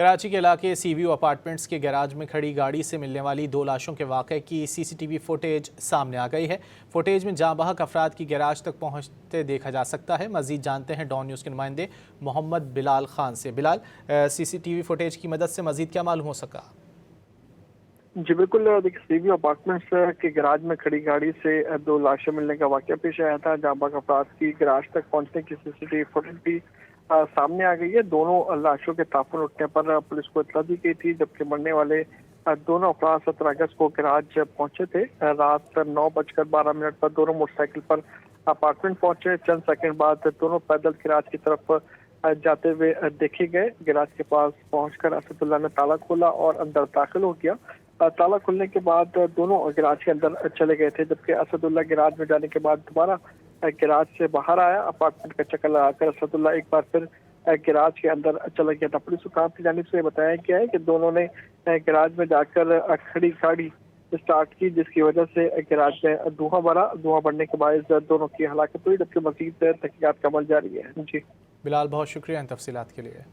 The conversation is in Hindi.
कराची के इलाके सीव्यू अपार्टमेंट्स के गैराज में खड़ी गाड़ी से मिलने वाली 2 लाशों के वाक़े की सीसीटीवी फुटेज सामने आ गई है। फुटेज में जाँ बहक अफराद की गैराज तक पहुंचते देखा जा सकता है। मजीद जानते हैं डॉन न्यूज़ के नुमाइंदे मोहम्मद बिलाल खान से। बिलाल, सीसीटीवी फुटेज की मदद से मजीद क्या मालूम हो सका? जी बिल्कुल, देखिए सीवी अपार्टमेंट्स के गैराज में खड़ी गाड़ी से 2 लाशें मिलने का वाकया पेश आया था। जाँ बहक अफराद की गैराज तक पहुंचने की सीसीटीवी फुटेज भी सामने आ गई है। दोनों लाशों के ताफुन उठने पर पुलिस को इत्तला दी गई थी, जबकि मरने वाले दोनों अफराद 17 अगस्त को गैराज पहुंचे थे। रात 9:12 पर दोनों मोटरसाइकिल पर अपार्टमेंट पहुंचे। चंद सेकंड बाद दोनों पैदल गैराज की तरफ जाते हुए देखे गए। गैराज के पास पहुंचकर असदुल्ला ने ताला खोला और अंदर दाखिल हो गया। ताला खुलने के बाद दोनों गैराज के अंदर चले गए थे, जबकि असदुल्ला गैराज में जाने के बाद दोबारा गैराज से बाहर आया। अपार्टमेंट का चक्कर लगाकर असदुल्ला एक बार फिर गैराज के अंदर चला गया था। पुलिस हुकाम की जानिब से बताया गया है कि दोनों ने गैराज में जाकर खड़ी गाड़ी स्टार्ट की, जिसकी वजह से गैराज में धुआं भरा। धुआं बढ़ने के बाद दोनों की हलाकत हुई, जबकि मजीद तहकीकात का अमल जारी है। जी बिलाल, बहुत शुक्रिया इन तफसीलात के लिए।